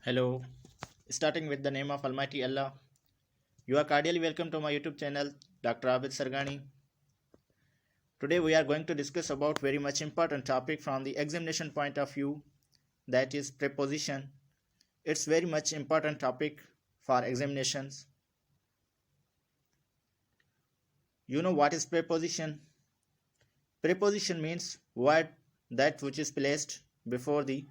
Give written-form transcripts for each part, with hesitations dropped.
Hello, starting with the name of Almighty Allah. You are cordially welcome to my YouTube channel, Dr. Abid Sargani. Today we are going to discuss about very much important topic from the examination point of view, that is preposition. It's very much important topic for examinations. You know what is preposition? Preposition means word that which is placed before the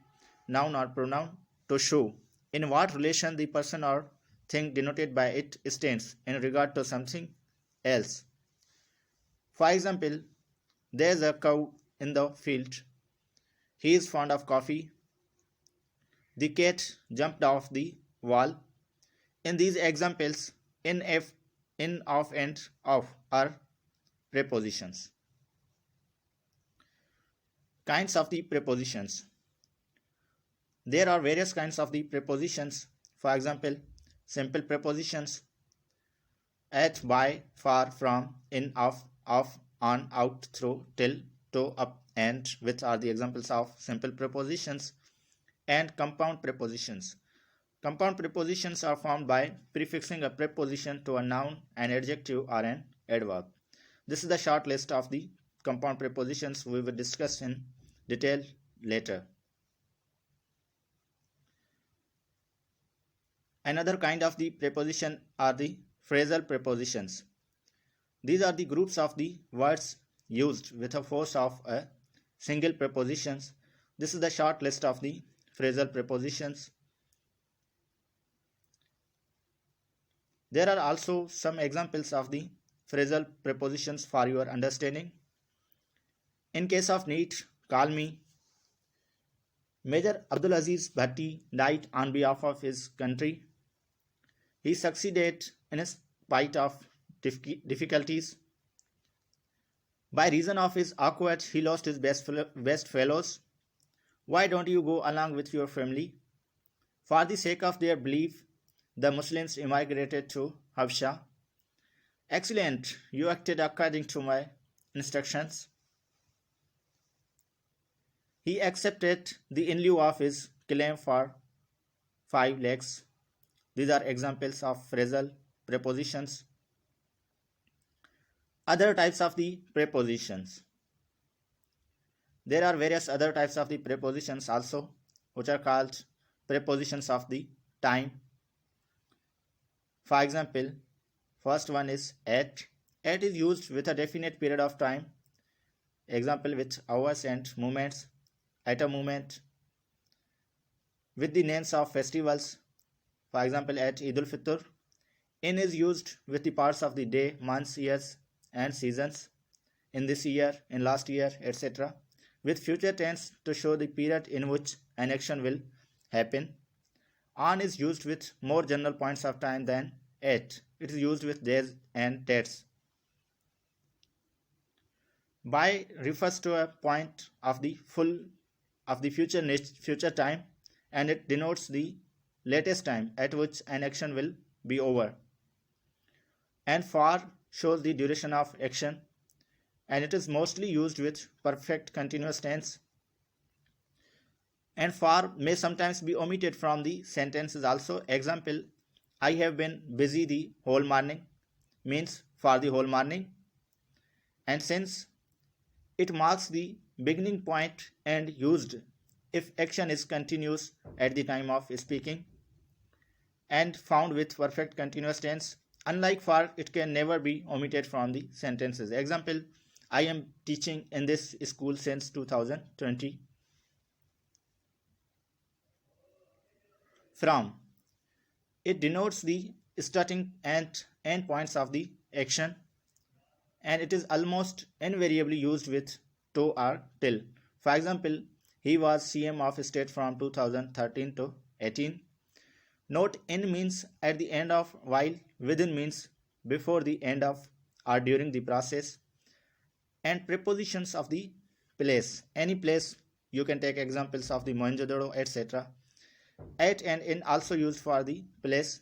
noun or pronoun to show in what relation the person or thing denoted by it stands in regard to something else. For example, there's a cow in the field. He is fond of coffee. The cat jumped off the wall. In these examples, in, of, and of are prepositions. Kinds of the prepositions. There are various kinds of the prepositions. For example, simple prepositions: at, by, far, from, in, of, on, out, through, till, to, up, and, which are the examples of simple prepositions. And compound prepositions. Compound prepositions are formed by prefixing a preposition to a noun, an adjective, or an adverb. This is the short list of the compound prepositions we will discuss in detail later. Another kind of the preposition are the phrasal prepositions. These are the groups of the words used with a force of a single preposition. This is the short list of the phrasal prepositions. There are also some examples of the phrasal prepositions for your understanding. In case of need, call me. Major Abdulaziz Bhatti died on behalf of his country. He succeeded in spite of difficulties. By reason of his awkward, he lost his best fellows. Why don't you go along with your family? For the sake of their belief, the Muslims immigrated to Habsha. Excellent, you acted according to my instructions. He accepted the in lieu of his claim for 5 lakhs. These are examples of phrasal prepositions. Other types of the prepositions. There are various other types of the prepositions also, which are called prepositions of the time. For example, first one is at. At is used with a definite period of time. Example with hours and moments. At a moment. With the names of festivals. For example, at Eid al-Fitr. In is used with the parts of the day, months, years, and seasons. In this year, in last year, etc. With future tense to show the period in which an action will happen. On is used with more general points of time than at. It is used with days and dates. By refers to a point of the future time, and it denotes the latest time at which an action will be over. And for shows the duration of action, and it is mostly used with perfect continuous tense. And for may sometimes be omitted from the sentences also. Example, I have been busy the whole morning means for the whole morning. And since it marks the beginning point and used if action is continuous at the time of speaking. And found with perfect continuous tense. Unlike for, it can never be omitted from the sentences. Example, I am teaching in this school since 2020. From. It denotes the starting and end points of the action, and it is almost invariably used with to or till. For example, he was CM of state from 2013 to 18. Note in means at the end of, while within means before the end of or during the process. And prepositions of the place. Any place, you can take examples of the Mohenjo-daro, etc. At and in also used for the place.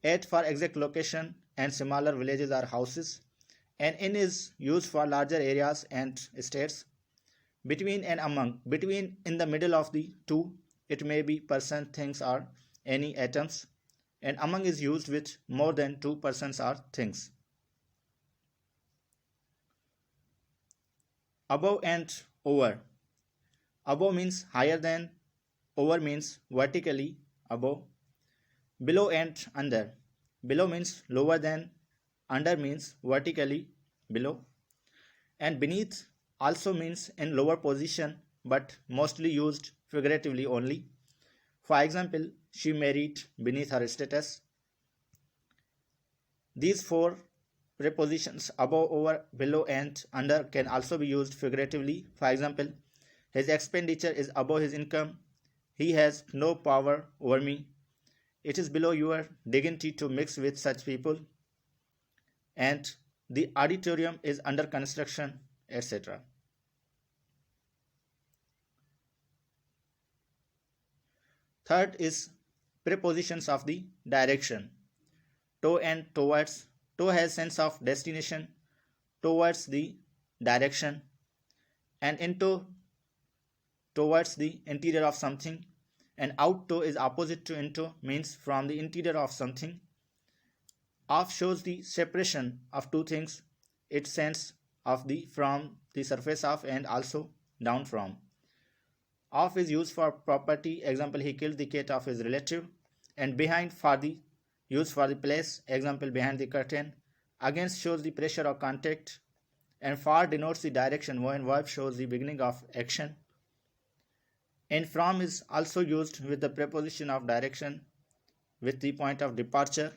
At for exact location and smaller villages or houses. And in is used for larger areas and states. Between and among. Between in the middle of the two. It may be person, things, or any atoms, and among is used with more than two persons or things. Above and over. Above means higher than, over means vertically above. Below and under. Below means lower than, under means vertically below. And beneath also means in lower position but mostly used figuratively only. For example, she married beneath her status. These four prepositions above, over, below, and under can also be used figuratively. For example, his expenditure is above his income. He has no power over me. It is below your dignity to mix with such people. And the auditorium is under construction, etc. Third is prepositions of the direction. To and towards. To has sense of destination, towards the direction, and into towards the interior of something, and out to is opposite to into, means from the interior of something. Off shows the separation of two things, its sense of the from the surface of and also down from. Off is used for property, example he killed the cat of his relative, and behind for the used for the place, example behind the curtain. Against shows the pressure or contact, and far denotes the direction when verb shows the beginning of action. And from is also used with the preposition of direction with the point of departure,